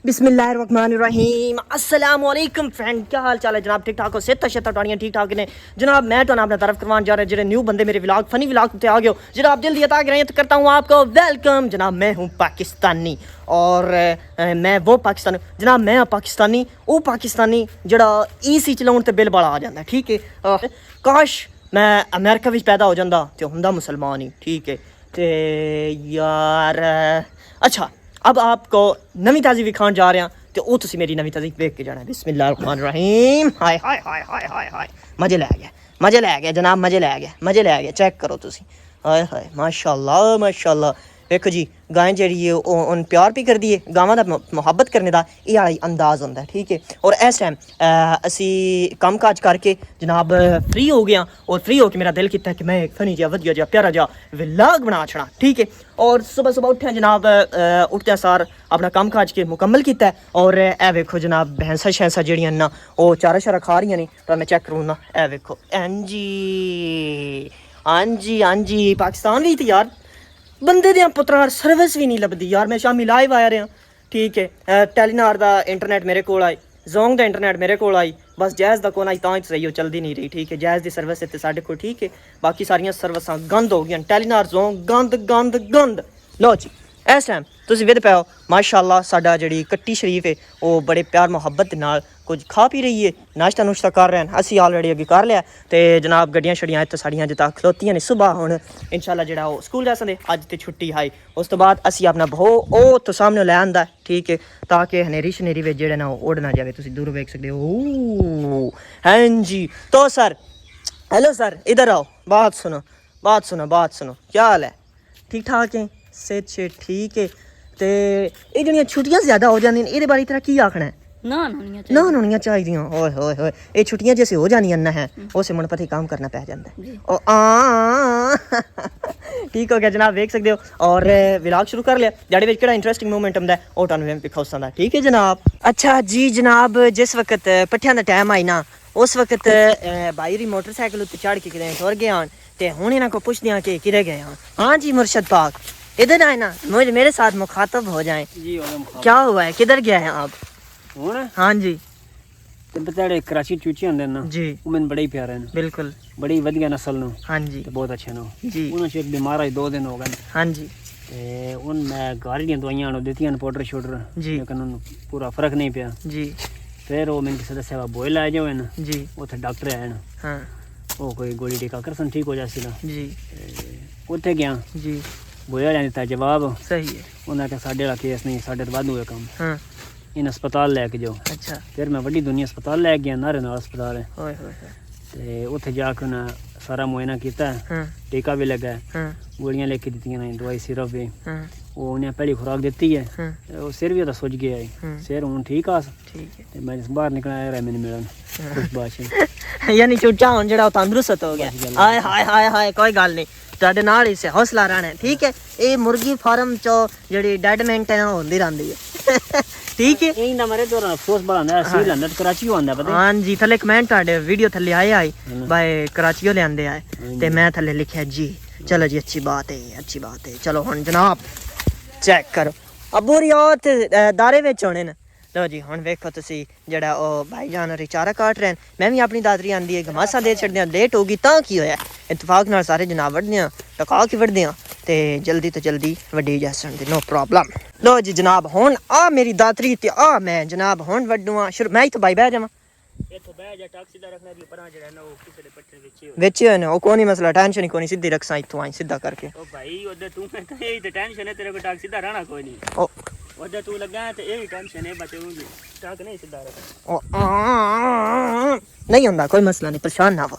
बिस्मिल्लाहिर्रहमानिर्रहीम अस्सलाम वालेकुम फ्रेंड, क्या हाल चाल है जनाब? ठीक ठाक हो? सेहत शेहत टाड़ियाँ ठीक ठाक ने जनाब? मैं तो अपना तरफ करवान जा रहा है जो न्यू बंदे मेरे व्लॉग फनी व्लॉग पे आ गए हो जनाब, जल्दी अता करें तो करता हूँ आपको वेलकम जनाब। मैं हूँ पाकिस्तानी और मैं वो पाकिस्तानी जनाब, मैं पाकिस्तानी वो पाकिस्तानी जड़ा ईसी चलाउण ते बिल बड़ा आ जाता है, ठीक है। काश मैं अमेरिका विच पैदा हो जाता तो हुंदा मुसलमान ही, ठीक है। ते यार अच्छा, अब आपको नवी ताज़ी विखान जा रहे हैं तो वो तुसी मेरी नवी ताज़ी देख के जाना है। बिस्मिल्लाहिर्रहमानिर्रहीम। हाय हाय हाय हाय हाय हाय, मजे लै गया जनाब, मजे लै गया। चेक करो तुसी, हाय हाय माशाल्लाह माशाल्लाह। देखो जी, गाय जी है उन प्यार भी कर दिए, गावां दा मुहब्बत करने का यह वाला अंदाज़ होंदा है, ठीक है। और इस टाइम असी कम काज करके जनाब फ्री हो गया और फ्री होकर मेरा दिल किया कि मैं एक फनी जिहा वधिया जिहा प्यारा जिहा व्लॉग बना छड़ा, ठीक है। और सुबह सुबह उठे जनाब, उठते सार अपना कम काज के मुकम्मल किया और ए वेखो जनाब भैंसा शैंसा जड़ियां ना वो चारा शारा खा रही ने, तो मैं चेक करूँ ना, ए वेखो हाँ जी पाकिस्तान भी थी यार, बंदे दे पुत्रार सर्विस भी नहीं लभदी यार। मैं शामी लाइव आया रहा, ठीक है। टेलीनार दा इंटरनेट मेरे कोल आई, जोंग दा इंटरनेट मेरे कोल आई, बस जैज़ दा कोन आई तां सही हो चलदी नहीं रही, ठीक है। जैज़ दी सर्विस इत्थे साडे कोल, ठीक है। बाकी सारियां सर्विसां गंद हो गई, टेलीनार जोंग गंद गंद गंद। लो जी, इस टाइम तुसीं विद पाओ माशाअल्लाह साडा जिहड़ी कट्टी शरीफ है वो बड़े प्यार मुहब्बत नाल कुछ खा पी रही है, नाश्ता नुश्ता कर रहे हैं। असी ऑलरेडी अगे कर लिया तो जनाब गड्डियां शड्डियां इत्थे साड़ियां अजे तक खलोतियां ने। सुबह हुण इंशाअल्लाह जेड़ा वो स्कूल जा सकदे, अज ते छुट्टी है। उस तो बाद असी अपना बहो ओ तो सामने लै आंदा, ठीक है, ताकि हनेरी शनेरी विच जेड़ा ना उड़ ना जाए। तुसीं दूर वेख सकदे हो। हाँ जी, तो सर हेलो सर, इधर आओ, बात सुनो। क्या हाल है? ठीक ठाक है? सेहत शेहत ठीक है? तो ये जड़ियाँ छुट्टियां ज़्यादा हो जांदियां ने, इहदे बारे तेरा की आखना है? ना होनियां चाहिदियां। ओए होए होए, ये छुट्टियां जैसे हो जानियां ना है उसे मन पता ही काम करना पै जाता है। ठीक हो गया जनाब, देख सकते हो। और व्लॉग शुरू कर लिया, जेह्दे विच केड़ा इंटरेस्टिंग मोमेंट आंदा है ओह तुहानूं मैं दिखाउंदा है, ठीक है जनाब। अच्छा जी जनाब, जिस वक्त पट्ठियां दा टाइम आई ना उस वक्त भाई री मोटरसाइकिल उत्ते चढ़ के किते टुर गए हन ते हुण इन्हां को पुछदे हां कि किधर गए हन। हाँ जी मुर्शद पाक, इधर आए ना, मुझे मेरे साथ मुखातब हो जाएं। क्या हुआ है, किधर गया है आप? हाँ जी, बड़े कराची चूचे होंदे ना जी, वो मैंने बड़े ही प्यारे हैं, बिल्कुल बड़ी वधिया नस्ल नो। हाँ जी, बहुत अच्छे नो जी। उन्हें एक बीमार आई 2 दिन हो गए। हाँ जी, ते उन मैं घर दी दवाइयां नो दित्तियां पाउडर शोडर जी, लेकिन उन पूरा फर्क नहीं पिया जी। फिर वो मैंने किसी दस्या बोए लाए जो है ना जी, उथे डॉक्टर आए ना, हाँ वो कोई गोली टीका करसन ठीक हो जासी ना जी। उथे गया जी, बोया लेने ता जवाब सही है, उन्हें कहा साडे वाला केस नहीं, साडे तो वाधू है काम, हाँ इन अस्पताल लैके जाओ। अच्छा, फिर मैं वड्डी दुनिया अस्पताल लैके गया, नारे नाल अस्पताल है। ते उत्थे जाके उन्हें सारा मुआयना किया, टीका भी लगा, गोलियां लेके दित्तियां ने, दवाई सिरप भी, वो उन्हें पहली खुराक दी है। वो सिर भी सुज गया है, सिर हूँ ठीक आ, मैं बाहर निकल आया मैंने मिलन खुश बात यानी चुचा हुण जेड़ा तंदुरुस्त हो गया। हाय हाय हाय हाय, कोई गल नहीं, तुहाडे नाल ही से हौसला रहना है, ठीक है। ये मुर्गी फार्म चो जेड़ी डेड मेंटेन होंदी रहंदी है ठीक है। यही ना मेरे तो अफसोस बड़ा है, सील अंदर कराची आंदा पता। हां जी, थले कमेंट आडे वीडियो थले आए आई भाई कराचियो ले आंदे आए ते मैं थले लिखया जी, चलो जी अच्छी बात है। चलो हुन जनाब चेक करो, अबू रियात दारे विच होने न। लो जी हुन वेखो तुसी जेड़ा ओ भाई जान चारा काट रहे हैं, मैं भी अपनी दादरी आंदी है घमासा दे छड़दे, लेट होगी तां की होया, इतफाक नाल सारे जनाब वड्डदे टका के वड्डदे ते जल्दी तो जल्दी वड्डी जासन दे, नो प्रॉब्लम। लो जी जनाब हुन आ मेरी दातरी ते आ मैं जनाब हुन वड्डूआ शुरू, मैं तो भाई बह जावां इथों बह जा, टक सीधा रखना दी परा जेड़ा ना वो किसे दे पट्टे विच है ना, ओ कोनी मसला, टेंशन ही कोनी, सीधी रखसा इथों आई सीधा करके। ओ भाई ओदे तू मैं यही तो टेंशन है तेरे को, टक सीधा रहना कोई नहीं। ओ ओदे तू लगा ते यही टेंशन है बचूंगी, टक नहीं सीधा रख। ओ नहीं हुंदा कोई मसला नहीं, परेशान ना हो।